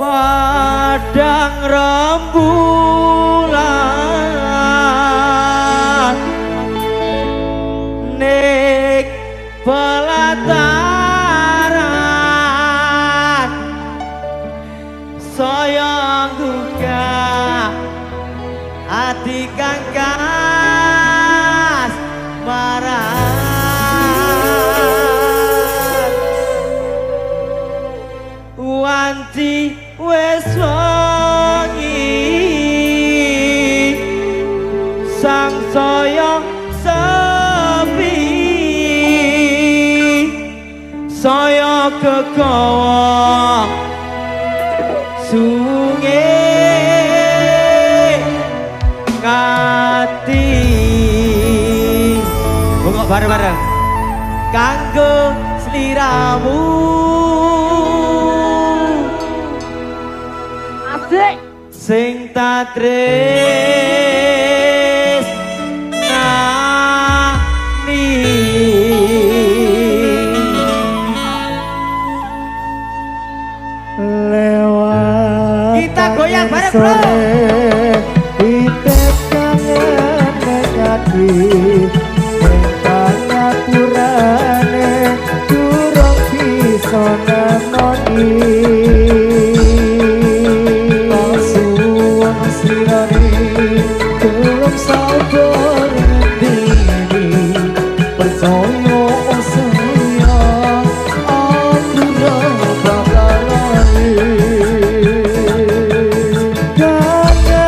padang rembulan nek pelataran saya buka hati kangkas marah wanti wes wengi sang saya sepi saya kegawa sungai ngati bongok bareng-bareng kanggo sliramu sing tatris nani lewat kita goyang bareng bro hidup kangen nekati mentanya purane durung bisa nemoni belum sabar diri percaya sayang aku bakal lari kangen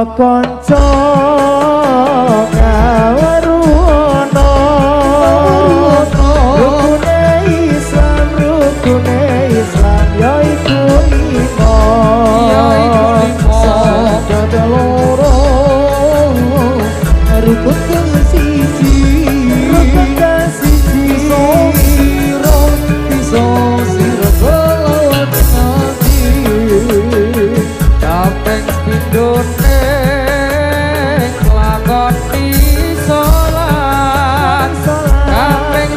kanca ngaweruno rukune Islam yaiku lima sadada loro rukun kang siji iso sira selawat nabi kaping pindhone nglakoni salat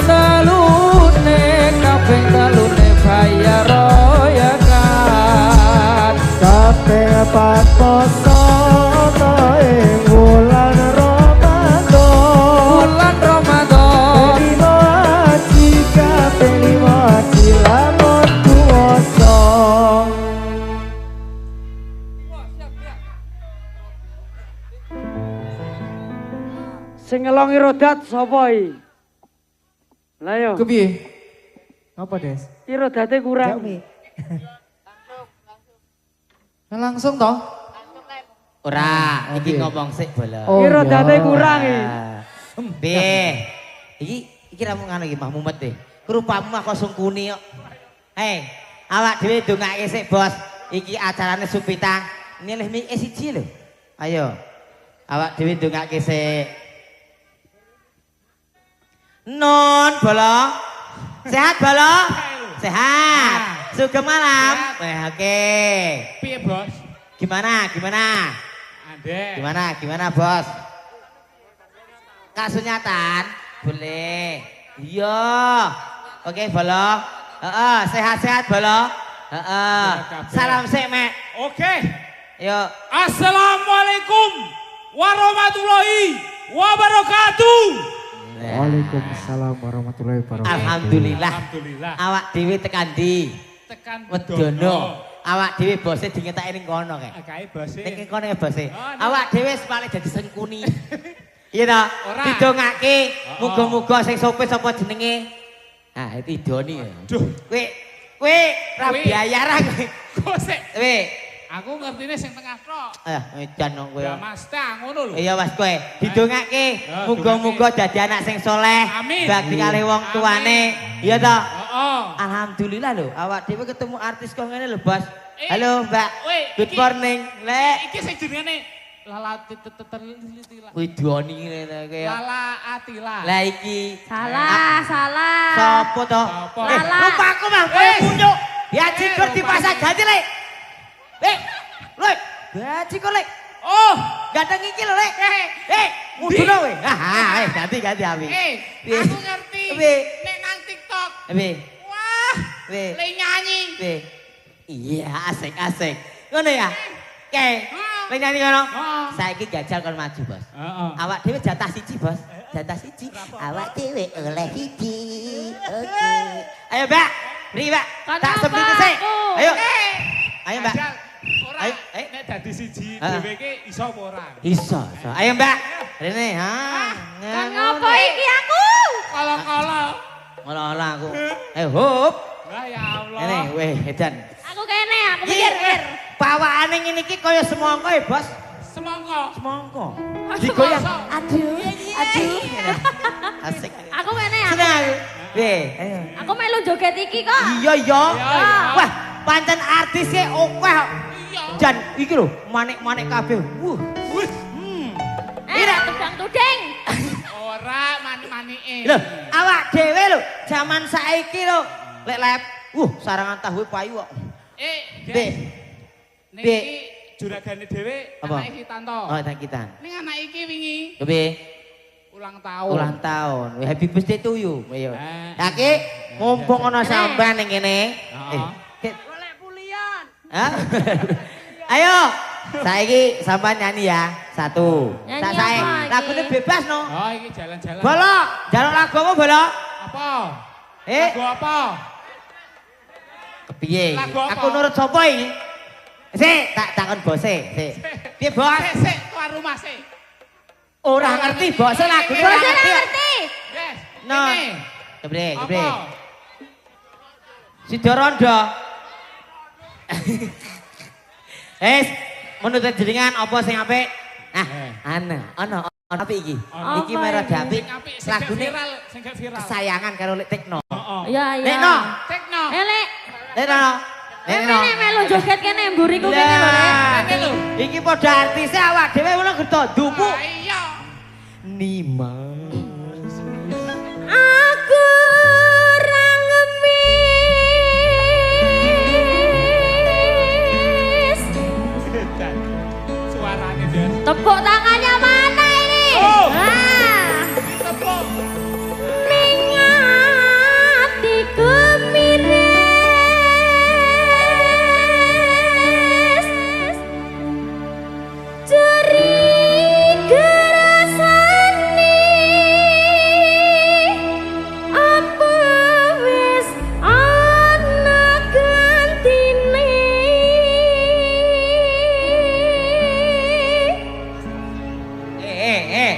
kaping telune bayar royakan kabeh pakoso ing wulan Ramadan lima lamun puasa. Sing ngelongi rodat sapa iki? Lah yo. Kepiye? Apa, Des? Iki rodate kurang. Langsung toh? Ora, iki ngomong sik bola. Oh, Iki rodate kurang iki. Iki ra mung ngono iki Mbah Mumet e. Rupamu kok sungkuni kok. Hei, awak dhewe ndongake sik, Bos. Iki acarane Supitang. Nilih mike siji lho. Ayo. Awak dhewe ndongake sik. Non, Bolo. Sehat, Bolo? Sehat. Sugeng malam. Oke. Piye, Bos? Gimana? Ande. Gimana, Bos? Kak sunyatan? Boleh. Iya. Oke, Bolo. Heeh, sehat-sehat, Bolo. Heeh. Salam sik, Mek. Oke. Yuk. Assalamualaikum warahmatullahi wabarakatuh. Waalaikumsalam warahmatullahi wabarakatuh. Alhamdulillah. Alhamdulillah. Awak dhewe tekan ndi? Tekan Wedono. Awak dhewe bose dingetake ning kono kae. Kae bose. Ning kono ya bose. Oh, Awak dhewe sepale dadi sengkuni. Iya ta? Ora. Didongake Oh. muga-muga sing sopir sapa jenenge? Ah, itu idoni ya. Duh, Kowe ra Kowe. biaya ra kowe. kok sik. Kowe. Aku ngertine sing tengah tok. Edan dong kowe. Ya Mas ta ngono lho. Iya Mas kowe, didongake Ya, muga-muga dadi anak sing soleh, Amin. bakti kali wong Amin. tuane. Iya ta? Heeh. Alhamdulillah lho, awak dhewe ketemu artis kok ngene lho, Bos. Eh, Halo, Mbak. weh, Good iki- morning. Lek. Iki sing jenenge Lala Titila. Kuwi doni ngene kaya. Lala Atila. Lah iki Salah. sopo to? Sopo? Lupa aku mah kowe Wes. punyuk. Ya cikur di lupa pasar aku. ganti, Lek. Lek. Lek. Gaji kok, Lek. Oh, Gandeng iki lho, Lek. Mudune kowe. Ganti abi. aku ngerti. Piye? Nek nang TikTok. Piye? Wah, Piye? le nyanyi. Piye? Iya, asik. Ngono ya? Oke. Heeh. Lek nyanyi ngono. Heeh. Saiki gajal kon maju, Bos. Heeh. Awak dhewe jatah siji, Bos. Jatah siji. Awak dhewe oleh siji. Oke. Ayo, Mbak. Mriki, Mbak. Kan Tak apa sepiti sik. aku? Ayo. Ayo, Mbak. Jajal, ora. Ayo, Nek dadi siji Heeh. dhewe iki iso apa ora? Iso. Ayo, Mbak. Rene, ha. Kan ngopo iki aku? Kala-kala. Ngono aku. Ayo, hop. Lah ya Allah. Ini, weh, edan. Aku kene, aku mikir. Pawakane ngene iki kaya semangka ya, Bos. Semangka. Semangka. Aduh, Digoyang. masa? Aduh. Asik. Aku kene aku. Seneng aku. Weh, ayo. Aku melu joget iki kok. Iya, iya. Iya. Wah, pancen artise akeh. Iya. Jan, iki lho, manik-manik kabeh. Wuh. Wih, Tudang-tuding. ora mani-manike. Lho, awak dhewe lho, jaman saiki lho, lek-lep. Sarangan tahu payu kok. Dek. Dek. Ning Dek. iki juragane dhewe Apa? anake Hitanto. Oh, tak kita. Ning anak iki wingi Kepiye? ulang tahun. Ulang tahun. Weh, happy birthday to you. Ayo. Eh. Ki, mumpung ana sampean ning kene. Heeh. Ki, Golek pulian. Hah? Ayo. Saiki sampean nyanyi ya. Satu. Nyanyi Tak sae. apa iki? Lagune bebas no. Oh, iki jalan-jalan. Bolo, jaluk lagu apa, Bolo? Apa? Eh, Lagu apa? kepiye? Lagu apa? Aku nurut sapa iki? Sik, tak takon bose. Sik. Piye, Bos? Sik, tuan rumah sik. Ora ngerti bose lagune ora Bosnya ngerti. ngerti. Yes. No. Ini. Kepiye, Apa? kepiye? Sidorondo. menurut jenengan apa sing apik? Nah, ono apik iki. Iki Apa merah iki? apik. Sing apik, sing gak Lagune viral, sing gak viral. kesayangan karo Lek Tekno. Iya, iya. Tekno. Tekno. Lek. Tekno. Tekno. Nek melu joget kene mburiku kene lho, Lek. Lah, Kene lho. iki padha artise awak dhewe ngono gerto dupu. Lah iya. Nima. Aku ora ngemis. Dan suarane Des. Tepuk tangannya mana ini? Oh. Ah. Tepuk. Ning atiku miris. Curiga rasane. Apa wis ana gantine? Eh.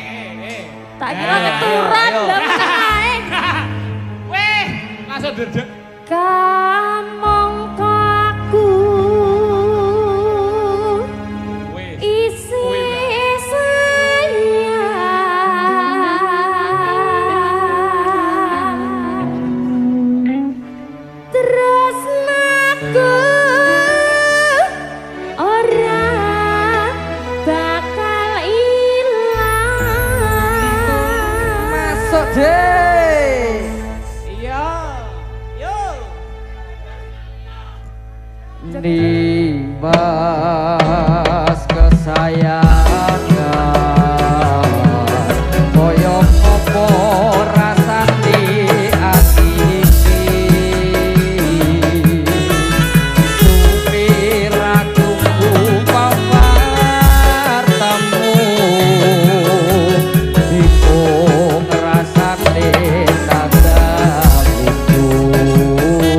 Tak kira keturunan ayo. lah meneng ae. Weh, langsung derdek. Kamangkaku Wes. isi sayang tresnaku ora bakal ilang. Masuk deh. Iya. Yo. Nimas kesayangan koyo apa rasane ati iki supiraku pawartamu iku ngrasake tanda butuh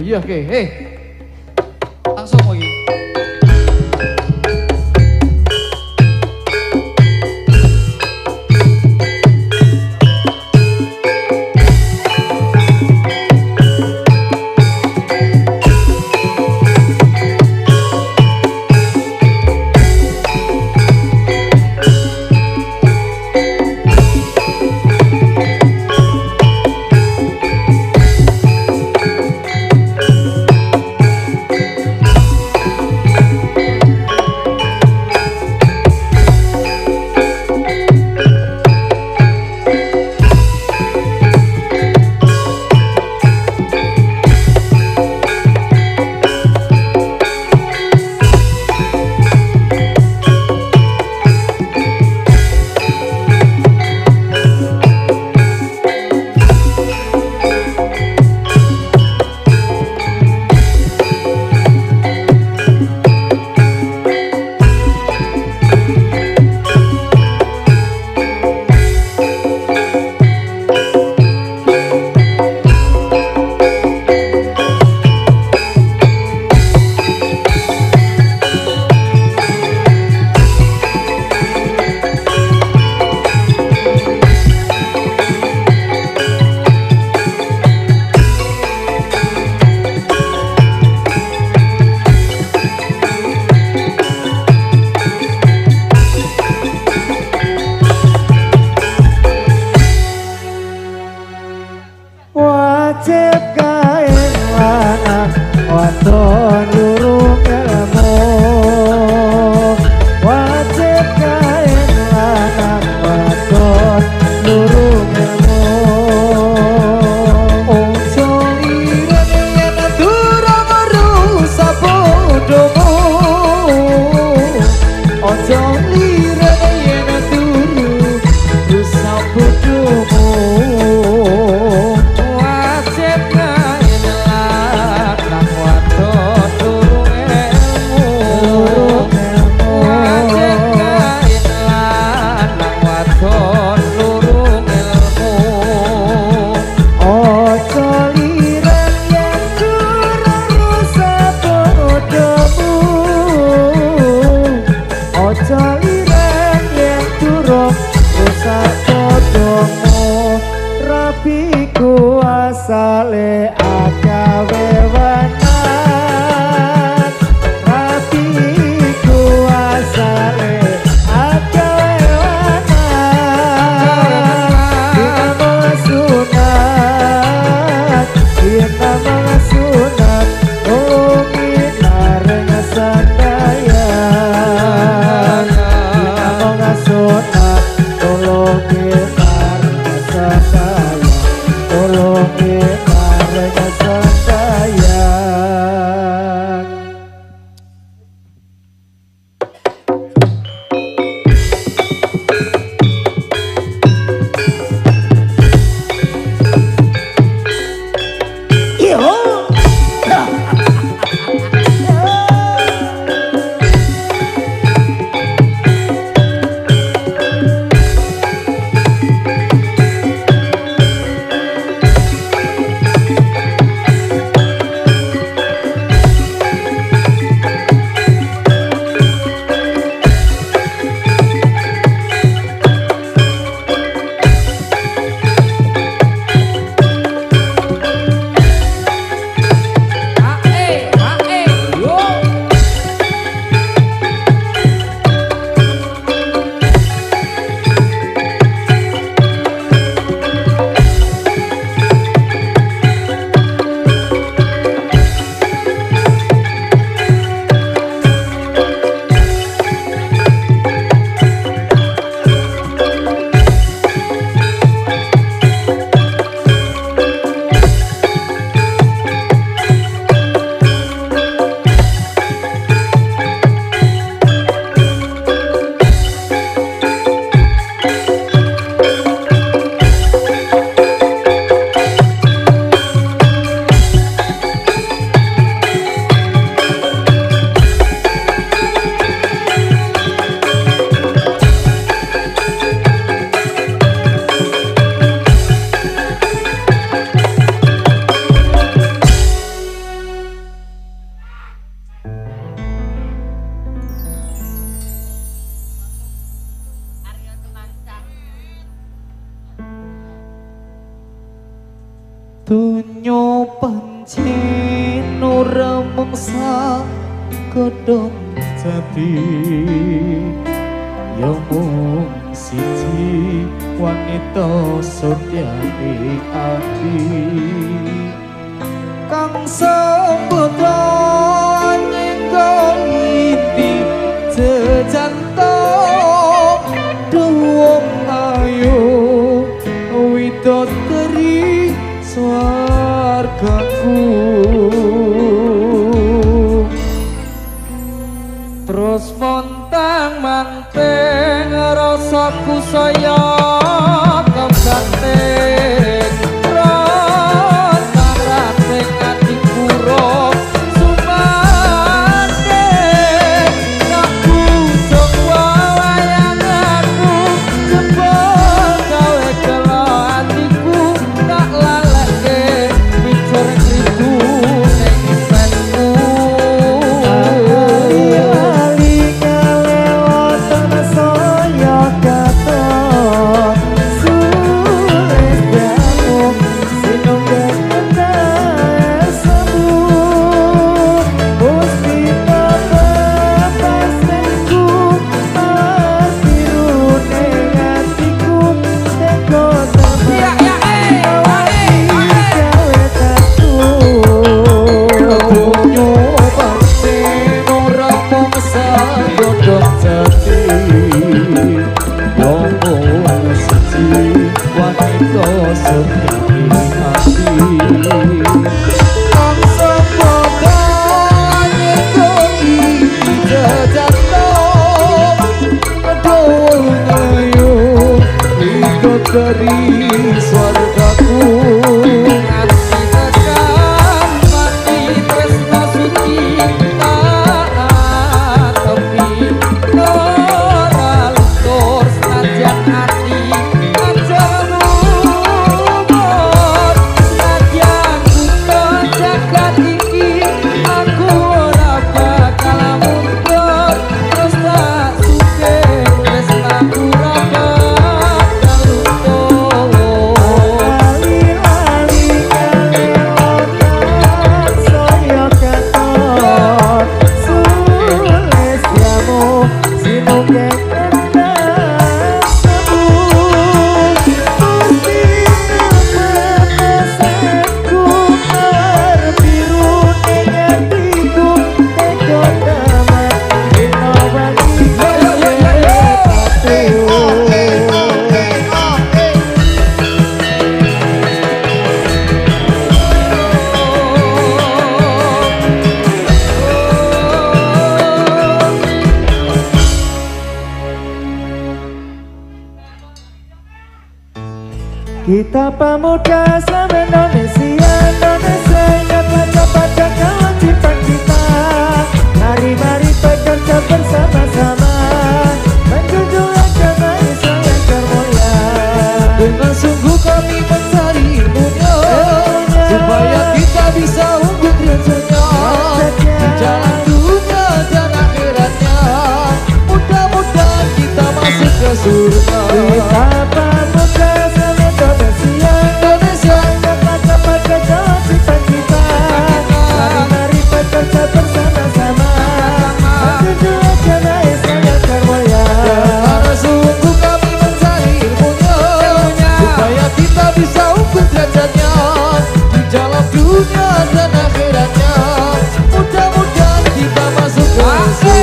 iya oke. Langsung lagi. pancen ora mangsa godhong jati ya mung siji wanita sutyani ati kang sambata nyengko inti jejanta duwung ayu widodari swargaku terus montang manteng rasaku saya keganteng rasa-raseng atiku roh sumandeng aku semua wayanganku jebol gawe kelo atiku tak laleke picur ribu ning penku ali kalewatan saya katon sules damu sinongge sabu gusti papasenku biru ning atiku teko sampe dari swargaku nganti tekan mati tresna suci tak tepi ora luntur senajan ati aja lumur senajan buka jagat iki aku ora bakal mundur terus tak suke tresnaku ora kita pemuda se-Indonesia, Indonesia ingat pada kawan cita-cita. Mari-mari bekerja bersama-sama, menjunjung agama Islam yang termulia. Dengan sungguh kami mencari ilmunya, supaya kita bisa unggul derajatnya di jalan dunia dan akhiratnya. Mudah-mudahan kita masuk ke surga. Kita pemuda Indonesia dapat jalan cita-cita. Mari-mari bekerja bersama-sama, menjunjung agama Islam yang termulia. Karena sungguh kami mencari ilmunya, supaya kita bisa unggul derajatnya di jalan dunia dan akhiratnya. Mudah-mudahan kita masuk ke surga.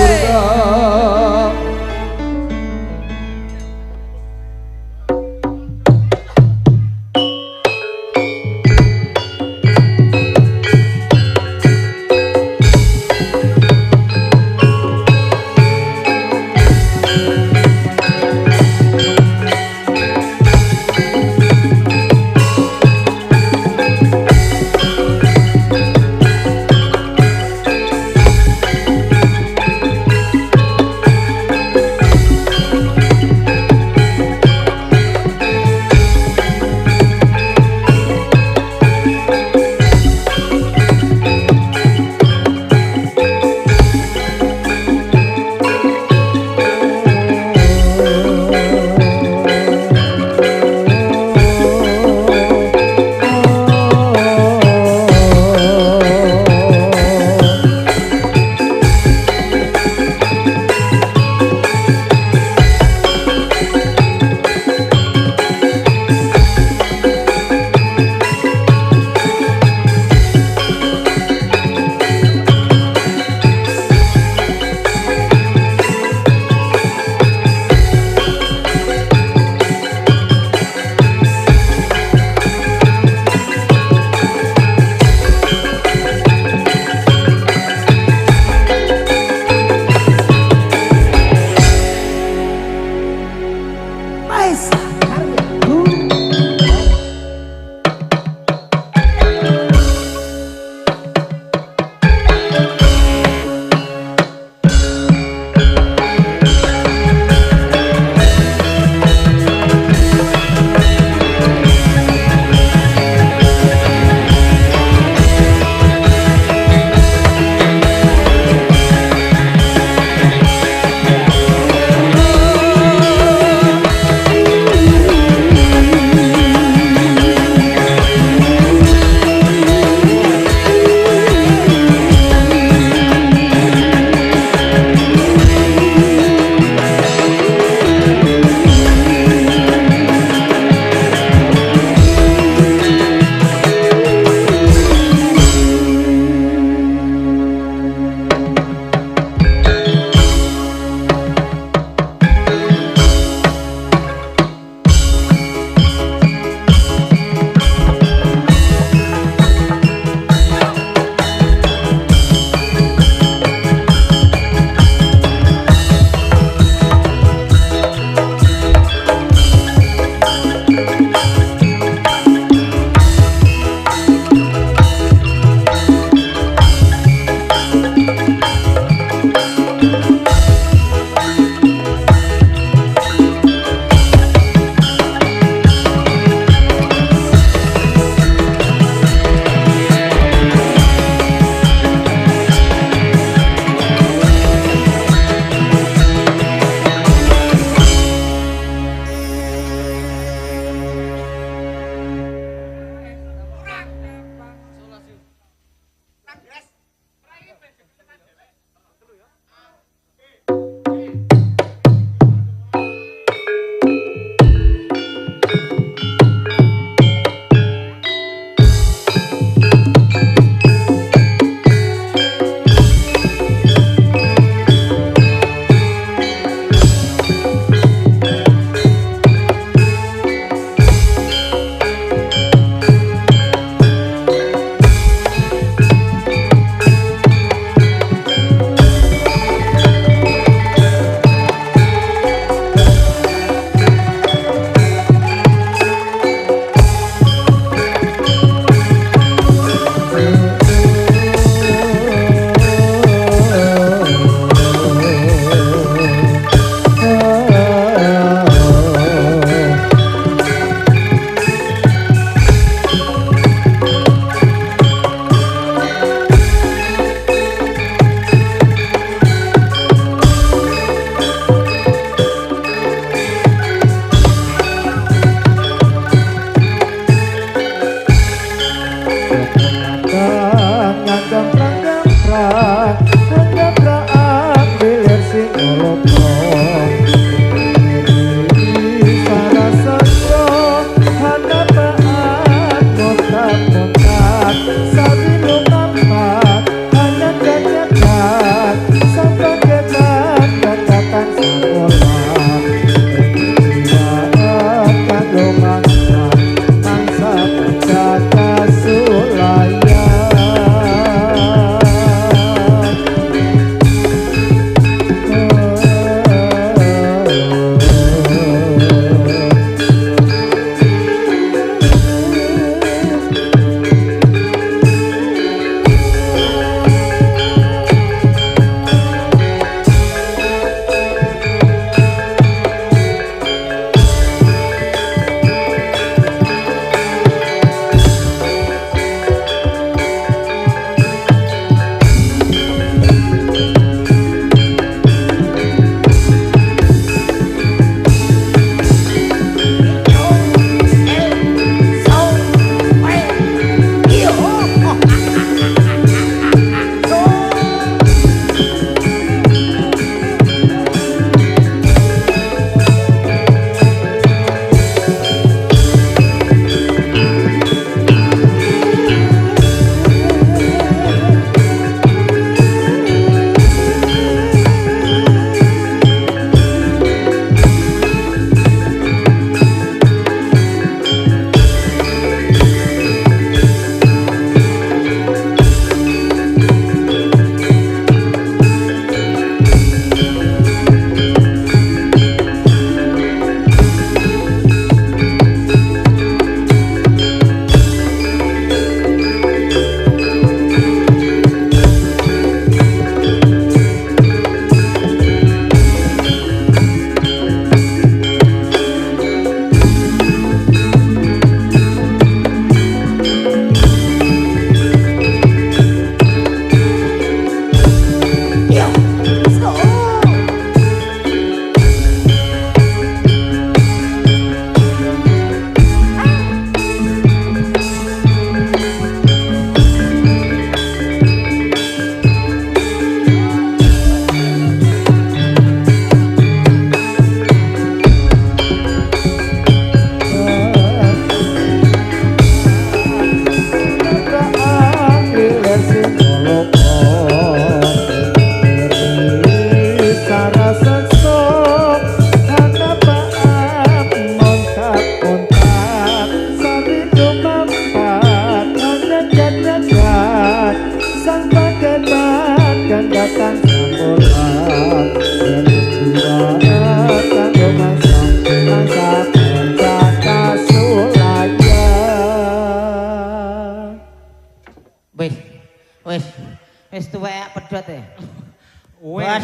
Bos.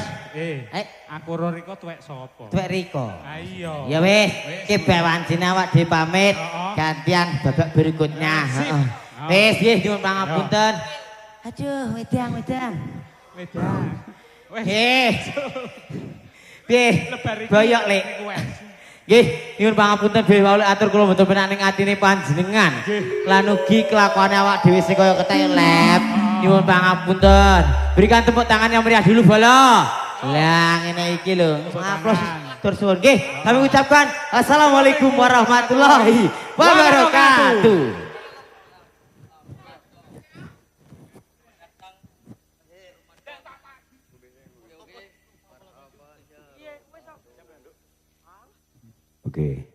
Aku ro Riko tuwek sapa? Tuwek Riko. Ayo. Ya wis, ki bewanjine awak dhewe pamit. Heeh. Gantian babak berikutnya. Sip. Heeh. Wis, nggih nyuwun pangapunten. Aduh, wedang. Wedang. Wes. Nggih. Piye? Lebar iki. Boyok, Lek. niku wes. Nggih, nyuwun pangapunten Nggih wae atur kula mboten penak ning atine panjenengan. Lan ugi kelakuane awak dhewe sing kaya ketek lep. Nyuwun pangapunten. Berikan tepuk tangan yang meriah dulu, Bolo. Lah ngene iki lho. Aplos tur suwun. Nggih, kami ucapkan assalamualaikum warahmatullahi wabarakatuh. Oke.